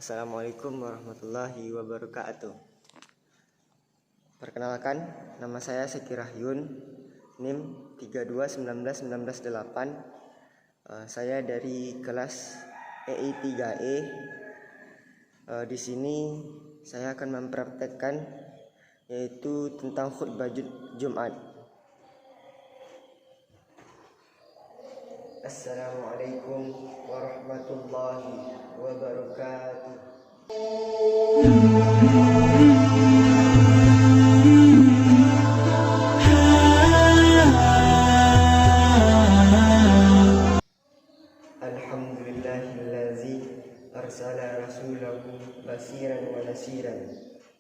Assalamualaikum warahmatullahi wabarakatuh. Perkenalkan, nama saya Seki Rahyun, NIM 3219198. Saya dari kelas EI 3E. Di sini saya akan mempraktekkan yaitu tentang khutbah Jumat. Assalamualaikum warahmatullahi wabarakatuh. Alhamdulillahillazi arsala rasulahu basiran wa nasiran.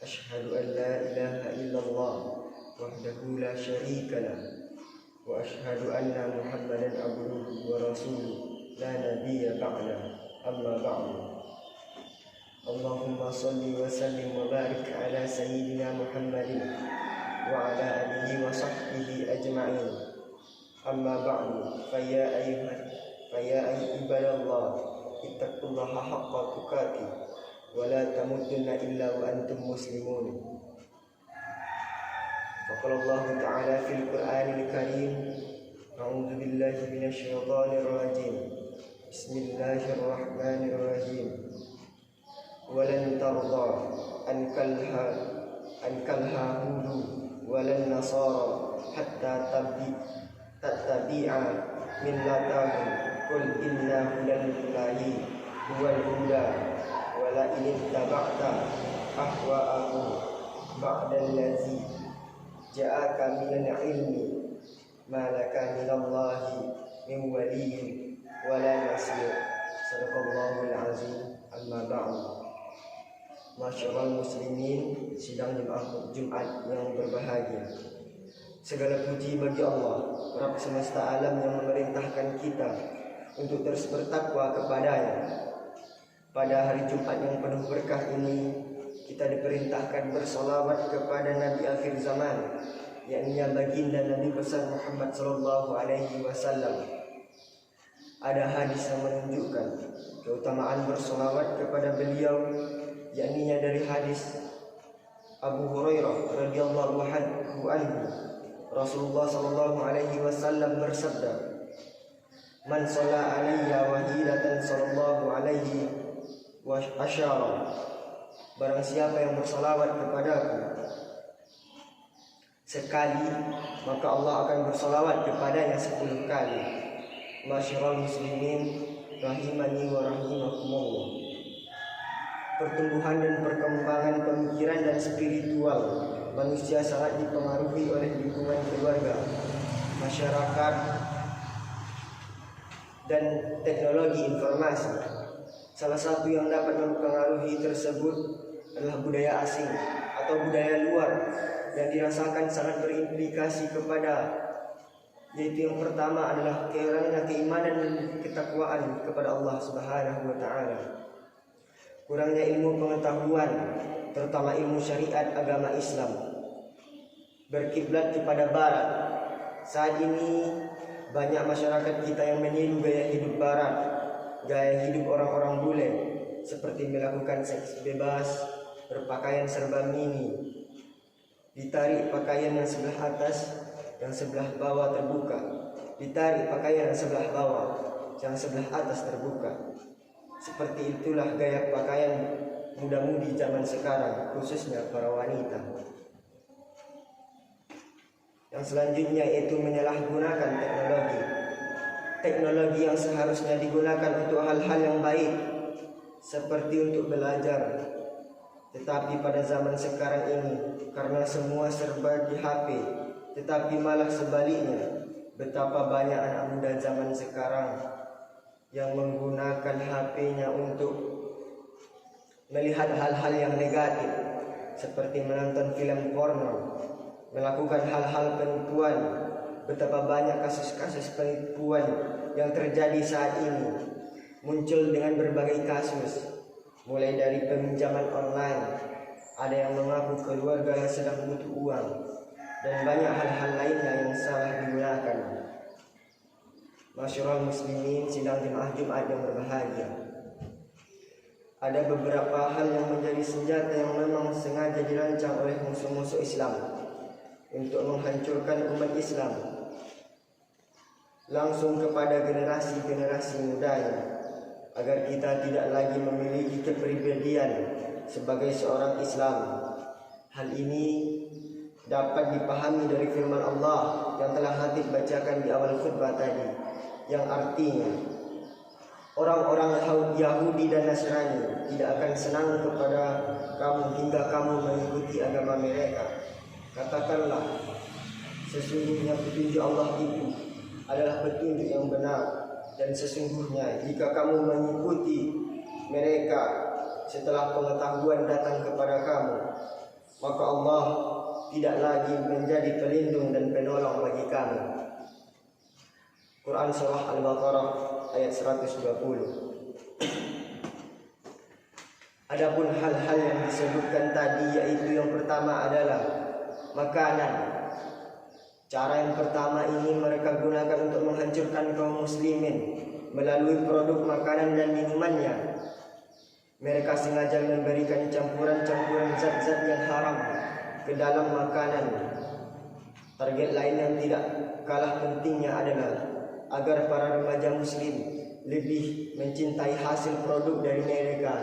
Asyhadu an la ilaha illallah wahdahu la syarikalah. Wa asyhadu anna Muhammadan abduhu wa rasuluh la nabiyya ba'da. Amma ba'du. Allahumma salli wa sallim wa barik ala sayyidina Muhammadin wa ala alihi wa sahbihi ajma'in. Amma ba'du. Fa ya ibadallah, ittaqullaha haqqa tuqatih wa la tamutunna illa wa antum muslimun. Faqala Allah Ta'ala fil Qur'anil Karim, a'udzu billahi minasy syaithanir rajim. Bismillahirrahmanirrahim. Walan tarda ankal yahudu walan nasara hatta tattabi'a millatahum. Qul inna hudallahi huwal huda wa la in ittaba'ta ahwa'ahum ba'dallazi ja'aka minal ilmi ma laka minallahi min waliyyin wa la nasir. Sadaqallahul azim. Amma ba'du. Masyaallah muslimin, sidang Jumat yang berbahagia. Segala puji bagi Allah, Rabb semesta alam yang memerintahkan kita untuk terus bertakwa kepada-Nya. Pada hari Jumat yang penuh berkah ini, kita diperintahkan bersolawat kepada Nabi akhir zaman, yakni baginda Nabi besar Muhammad sallallahu alaihi wasallam. Ada hadis yang menunjukkan keutamaan bersolawat kepada beliau, yakni dari hadis Abu Hurairah radhiyallahu anhu. Rasulullah sallallahu alaihi wasallam bersabda, "Man shalla alayya wahidatan sallallahu alaihi wa asyara." Barang siapa yang bersolawat kepadaku sekali, maka Allah akan bersolawat kepadanya 10 kali. Masyaallah muslimin rahimani wa rahimakumullah. Pertumbuhan dan perkembangan pemikiran dan spiritual manusia sangat dipengaruhi oleh lingkungan keluarga, masyarakat, dan teknologi informasi. Salah satu yang dapat mempengaruhi tersebut adalah budaya asing atau budaya luar yang dirasakan sangat berimplikasi kepada, yaitu yang pertama adalah kurangnya keimanan dan ketakwaan kepada Allah Subhanahu wa Ta'ala, kurangnya ilmu pengetahuan, terutama ilmu syariat agama Islam, berkiblat kepada barat. Saat ini banyak masyarakat kita yang meniru gaya hidup barat, gaya hidup orang-orang bule, seperti melakukan seks bebas, berpakaian serba mini, ditarik pakaian yang sebelah atas, yang sebelah bawah terbuka, ditarik pakaian yang sebelah bawah, yang sebelah atas terbuka. Seperti itulah gaya pakaian muda-mudi zaman sekarang, khususnya para wanita. Yang selanjutnya yaitu menyalahgunakan teknologi. Teknologi yang seharusnya digunakan untuk hal-hal yang baik, seperti untuk belajar. Tetapi pada zaman sekarang ini, karena semua serba di HP, tetapi malah sebaliknya, betapa banyak anak muda zaman sekarang yang menggunakan HP-nya untuk melihat hal-hal yang negatif, seperti menonton film porno, melakukan hal-hal penipuan. Betapa banyak kasus-kasus penipuan yang terjadi saat ini, muncul dengan berbagai kasus, mulai dari peminjaman online, ada yang mengaku keluarga yang sedang butuh uang, dan banyak hal-hal lainnya yang salah digunakan. Masyaallah muslimin, sidang jemaah Jumat yang berbahagia. ada beberapa hal yang menjadi senjata yang memang sengaja dirancang oleh musuh-musuh Islam untuk menghancurkan umat Islam langsung kepada generasi-generasi mudanya, agar kita tidak lagi memiliki kepribadian sebagai seorang Islam. Hal ini dapat dipahami dari firman Allah yang telah Hatib bacakan di awal khutbah tadi, yang artinya orang-orang Yahudi dan Nasrani tidak akan senang kepada kamu hingga kamu mengikuti agama mereka. Katakanlah, sesungguhnya petunjuk Allah itu adalah petunjuk yang benar, dan sesungguhnya jika kamu mengikuti mereka setelah pengetahuan datang kepada kamu, maka Allah tidak lagi menjadi pelindung dan penolong bagi kamu. Quran Surah Al-Baqarah ayat 120. Adapun hal-hal yang disebutkan tadi, yaitu yang pertama adalah makanan. Cara yang pertama ini mereka gunakan untuk menghancurkan kaum muslimin melalui produk makanan dan minumannya. Mereka sengaja memberikan campuran-campuran zat-zat yang haram ke dalam makanan. Target lain yang tidak kalah pentingnya adalah agar para remaja muslim lebih mencintai hasil produk dari mereka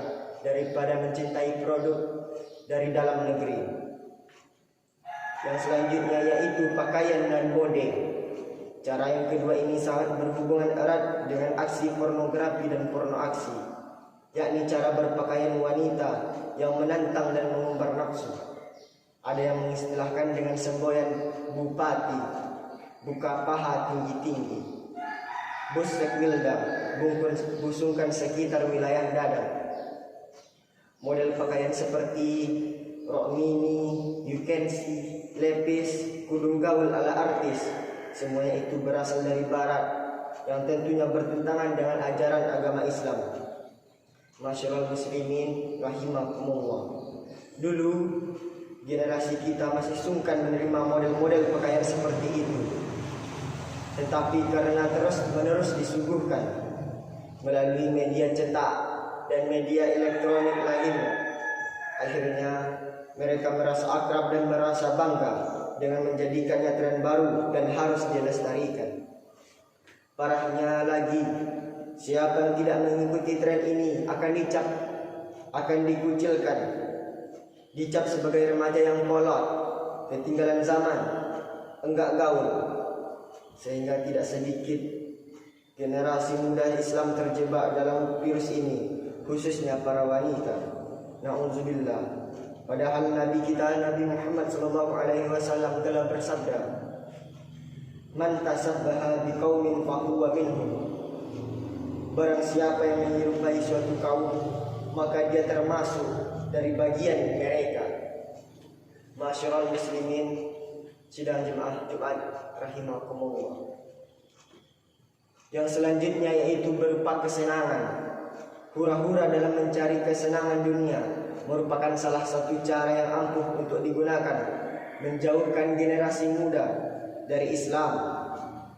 daripada mencintai produk dari dalam negeri. Yang selanjutnya yaitu pakaian dan mode. Cara yang kedua ini sangat berhubungan erat dengan aksi pornografi dan porno aksi, yakni cara berpakaian wanita yang menantang dan mengumbar nafsu. Ada yang mengistilahkan dengan semboyan bupati, buka paha tinggi-tinggi, busek wilda, busungkan sekitar wilayah dada. Model pakaian seperti rok mini, you can see, lepis, kudung gaul ala artis, semuanya itu berasal dari barat yang tentunya bertentangan dengan ajaran agama Islam. Masyarul muslimin rahimakumullah. Dulu generasi kita masih sungkan menerima model-model pakaian seperti itu, tetapi karena terus-menerus disuguhkan melalui media cetak dan media elektronik lainnya, akhirnya mereka merasa akrab dan merasa bangga dengan menjadikannya tren baru dan harus dilestarikan. Parahnya lagi, siapa yang tidak mengikuti tren ini akan dicap, akan dikucilkan, dicap sebagai remaja yang kolot, ketinggalan zaman, enggak gaul. Sehingga tidak sedikit generasi muda Islam terjebak dalam virus ini, khususnya para wanita. Na'udzubillah. Padahal Nabi kita Nabi Muhammad SAW telah bersabda, "Man tasabbaha biqaumin fahuwa minhum." Barang siapa yang menyerupai suatu kaum, maka dia termasuk dari bagian mereka. Masyarul muslimin sidang jemaah Jumat rahimakumullah. Yang selanjutnya yaitu berupa kesenangan. Hura-hura dalam mencari kesenangan dunia merupakan salah satu cara yang ampuh untuk digunakan menjauhkan generasi muda dari Islam.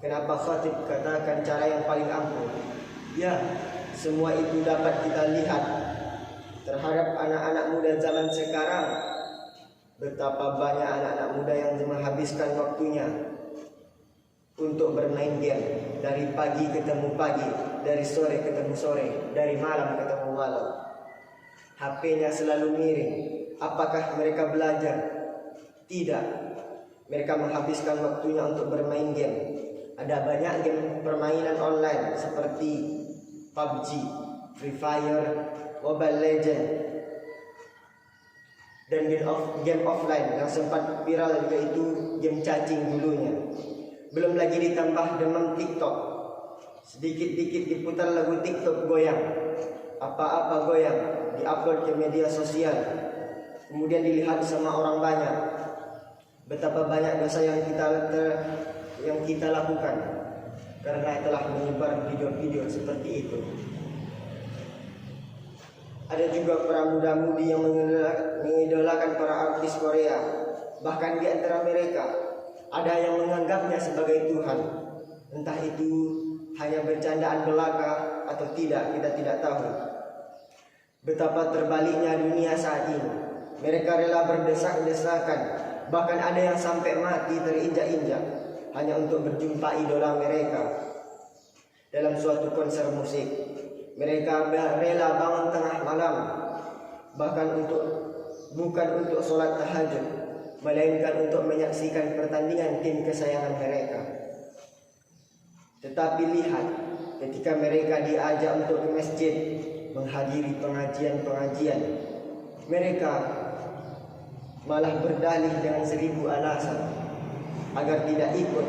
Kenapa Khatib katakan cara yang paling ampuh? Ya, semua itu dapat kita lihat terhadap anak-anak muda zaman sekarang. Betapa banyak anak-anak muda yang menghabiskan waktunya untuk bermain game, dari pagi ketemu pagi, dari sore ketemu sore, dari malam ketemu malam. HP-nya selalu miring. Apakah mereka belajar? Tidak. Mereka menghabiskan waktunya untuk bermain game. Ada banyak game permainan online seperti PUBG, Free Fire, Mobile Legends, dan game offline yang sempat viral, yaitu game cacing dulunya. Belum lagi ditambah demam TikTok. Sedikit-dikit diputar lagu TikTok goyang, apa-apa goyang, diupload ke media sosial, kemudian dilihat sama orang banyak. Betapa banyak dosa yang kita lakukan karena telah menyebar video-video seperti itu. Ada juga para muda-mudi yang mengidolakan para artis Korea. Bahkan di antara mereka ada yang menganggapnya sebagai Tuhan. Entah itu hanya bercandaan belaka atau tidak, kita tidak tahu. Betapa terbaliknya dunia saat ini. Mereka rela berdesak-desakan, bahkan ada yang sampai mati terinjak-injak hanya untuk berjumpa idola mereka. Dalam suatu konser musik, mereka rela bangun tengah malam, bahkan bukan untuk sholat tahajud, melainkan untuk menyaksikan pertandingan tim kesayangan mereka. Tetapi lihat, ketika mereka diajak untuk ke masjid menghadiri pengajian-pengajian, mereka malah berdalih dengan 1000 alasan agar tidak ikut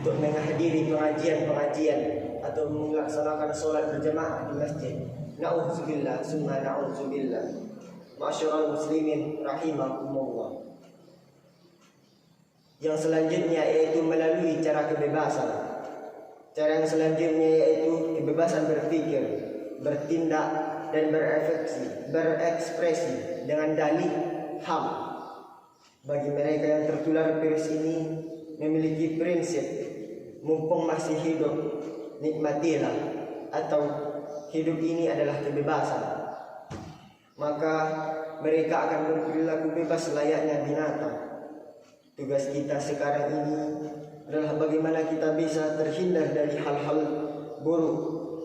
untuk menghadiri pengajian-pengajian atau melaksanakan sholat berjamaah di masjid. Na'udzubillah, summa na'udzubillah. Ma'asyiral muslimin rahimakumullah. Yang selanjutnya yaitu melalui cara kebebasan. Cara yang selanjutnya yaitu kebebasan berpikir, bertindak dan berekspresi dengan dalih HAM. Bagi mereka yang tertular virus ini memiliki prinsip, mumpung masih hidup, nikmatilah, atau hidup ini adalah kebebasan. Maka mereka akan berperilaku bebas layaknya binatang. Tugas kita sekarang ini adalah bagaimana kita bisa terhindar dari hal-hal buruk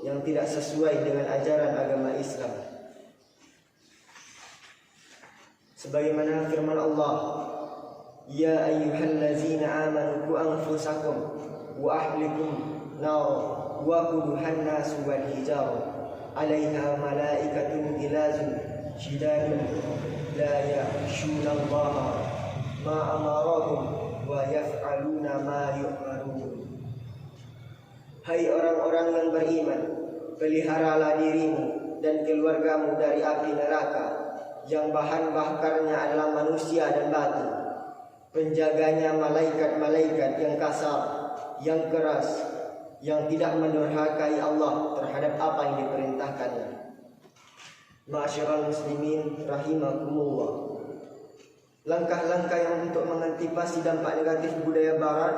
yang tidak sesuai dengan ajaran agama Islam. Sebagaimana firman Allah, ya ayyuhallazina amanu qu anfusakum wa ahlikum nar wa quduhan nasu wal hijarah 'alaiha malaikatun ghilazun shidadun la ya'shuna Allah ma amarahum wa yaf'aluna ma yu'marun. Hai orang-orang yang beriman, peliharalah dirimu dan keluargamu dari api neraka yang bahan bakarnya adalah manusia dan batu. Penjaganya malaikat-malaikat yang kasar, yang keras, yang tidak mendurhakai Allah terhadap apa yang diperintahkannya. Ma'asyiral muslimin rahimakumullah. Langkah-langkah yang untuk mengantisipasi dampak negatif budaya barat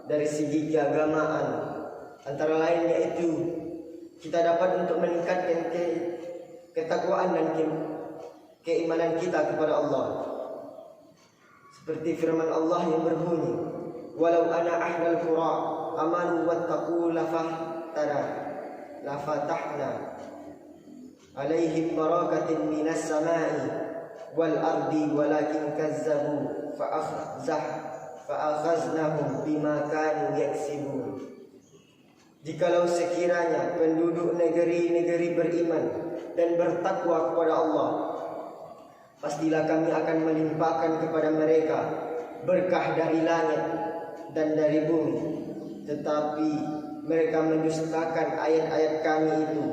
dari segi keagamaan antara lain yaitu kita dapat untuk meningkatkan ketakwaan dan keimanan kita kepada Allah. Seperti firman Allah yang berbunyi, walau ana ahlal qura amanu wattaqu lafatahna alaihim barakatin minas samai wal ardi walakin kazzabu fa'akhaznahum bima kanu yaksibun. Jikalau sekiranya penduduk negeri-negeri beriman dan bertakwa kepada Allah, pastilah kami akan melimpahkan kepada mereka berkah dari langit dan dari bumi. Tetapi mereka mendustakan ayat-ayat kami itu,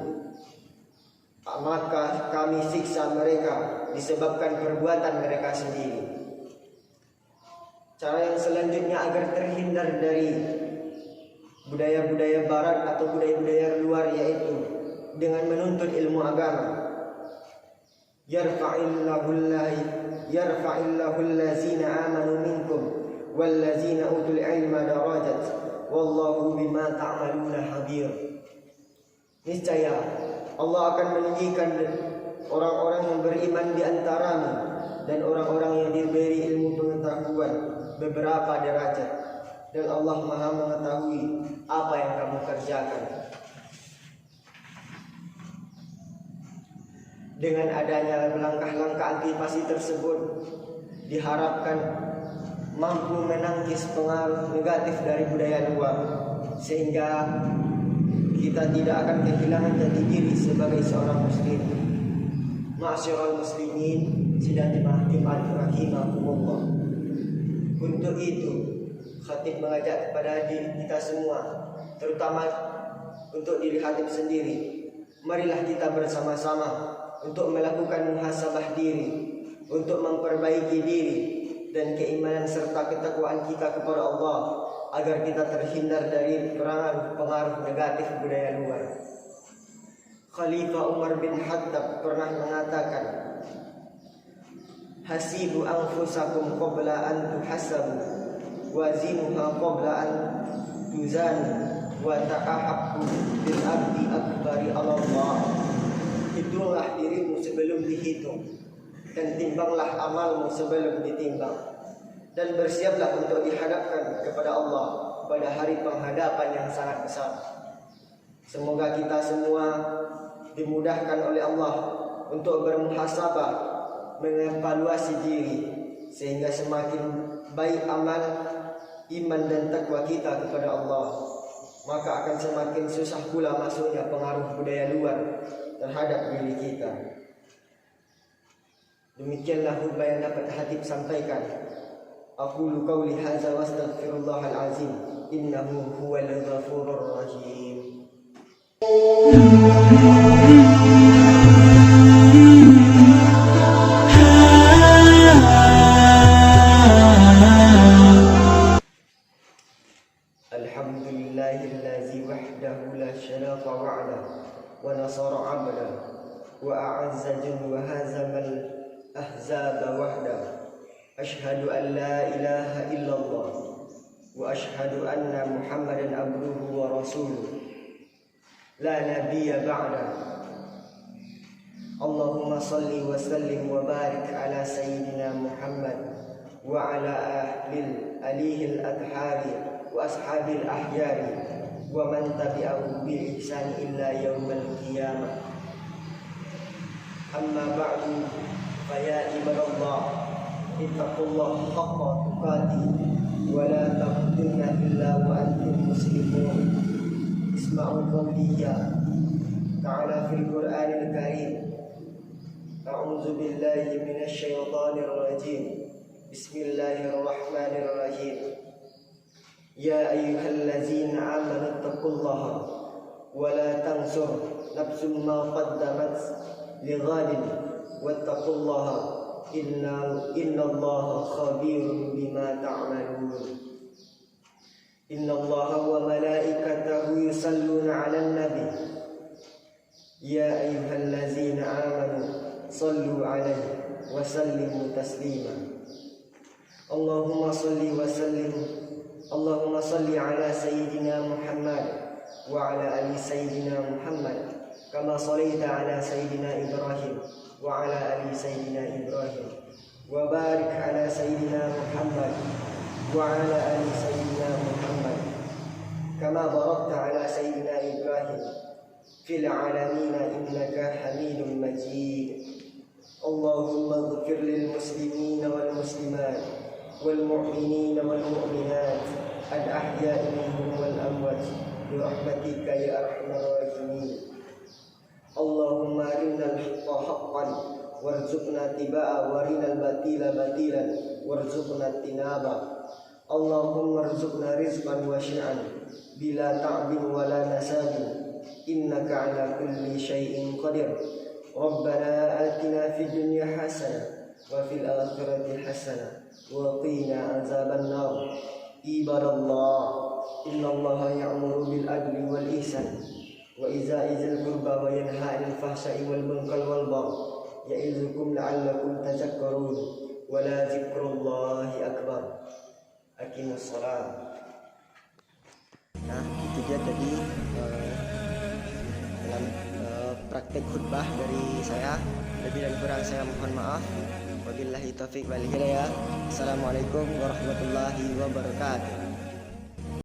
maka kami siksa mereka disebabkan perbuatan mereka sendiri. Cara yang selanjutnya agar terhindar dari budaya-budaya barat atau budaya-budaya luar yaitu dengan menuntut ilmu agama. Yarfa'illahu allazina amanu minkum wallazina utul ilma darajat wallahu bima ta'maluna khabir. Niscaya Allah akan meninggikan orang-orang yang beriman di antaramu dan orang-orang yang diberi ilmu pengetahuan beberapa derajat, dan Allah Maha mengetahui apa yang kamu kerjakan. Dengan adanya langkah-langkah antisipasi tersebut diharapkan mampu menangkis pengaruh negatif dari budaya luar, sehingga kita tidak akan kehilangan jati diri sebagai seorang muslim. Ma'asyiral muslimin sidang Jumat rahimakumullah. Untuk itu, khatib mengajak kepada diri kita semua, terutama untuk diri khatib sendiri, marilah kita bersama-sama untuk melakukan muhasabah diri, untuk memperbaiki diri dan keimanan serta ketakwaan kita kepada Allah, agar kita terhindar dari pengaruh negatif budaya luar. Khalifah Umar bin Khattab pernah mengatakan, hasibu anfusakum qabla an tuhasabu wazinuha qabla an tuzanu wa ta'ahabbu bil abdi akbari Allah. Hitunglah dihitung, dan timbanglah amalmu sebelum ditimbang, dan bersiaplah untuk dihadapkan kepada Allah pada hari penghadapan yang sangat besar. Semoga kita semua dimudahkan oleh Allah untuk bermuhasabah, mengevaluasi diri, sehingga semakin baik amal, iman dan takwa kita kepada Allah, maka akan semakin susah pula masuknya pengaruh budaya luar terhadap diri kita. Demikianlah khutbah yang dapat Hatib sampaikan. Aqulu qawli hadza wa astaghfirullahal azim, innahu huwal ghafurur rahim. Alhamdulillahillazi wahdahu la syarika wa'dah wa nasara 'abdah wa a'azza wa hazamal ahzaba wahdah. Ashhadu an la ilaha illallah wa ashhadu anna Muhammadan abduhu wa rasuluh la nabiyya ba'da. Allahumma salli wa sallim wa barik ala sayyidina Muhammad wa ala alihi al-adhari wa ashabil ahyari wa man tabi'ahu bi ihsan illa yaumal qiyamah. Amma ba'du, fa ya ibadallah, ittaqullaha haqqa tuqatih wa la tamutunna illa wa antum muslimun. Isma'u qawli ta'ala fil Qur'anil Karim. A'udzu billahi minasy syaithanir rajim. Bismillahirrahmanirrahim. Ya ayyuhallazina amanu taqullaha wa la tansur nafsum ma qaddamat lighadin wattaqullaha innallaha khabirun bima ta'malun. Innallaha wa malaikatahu yusalluna 'alan nabi. Ya ayyuhallazina amanu sallu 'alaihi wa sallimu taslima. Allahumma salli wa sallim, Allahumma salli ala sayyidina Muhammad wa ala ali sayyidina Muhammad kama sallaita ala sayyidina Ibrahim wa ala ali sayyidina Ibrahim wa barik ala sayyidina Muhammad wa ala ali sayyidina Muhammad kama barakta ala sayyidina Ibrahim fil alamin innaka Hamidum Majid. Allahumma ighfir lil muslimina wal muslimat wal mu'minina wal mu'minat al ahya'i minhum wal amwat bi rahmatika ya arhamar rahimin. Allahumma arinal haqqa haqqan warzuqna tibaa warinal batila batilan warzuqna tinaba. Allahumma arzuqna rizqan wasi'an bila ta'bin wala nasabin innaka ala kulli syai'in qadir. Rabbana atina fid dunya hasanah wa fil akhirati hasanah wa qina azaban nar. Ibadallah, innallaha ya'muru bil adli wal ihsan wa iza'i dzil qurba wa yanha 'anil fahsya'i wal munkari wal baghi ya'izukum la'allakum tadhakkarun wa la dzikrullahi akbar. Aqimus shalah. Nah, itu dia tadi dalam praktek khutbah dari saya. Lebih dan kurang saya mohon maaf. Wabillahi taufiq wal hidayah. Assalamualaikum warahmatullahi wabarakatuh.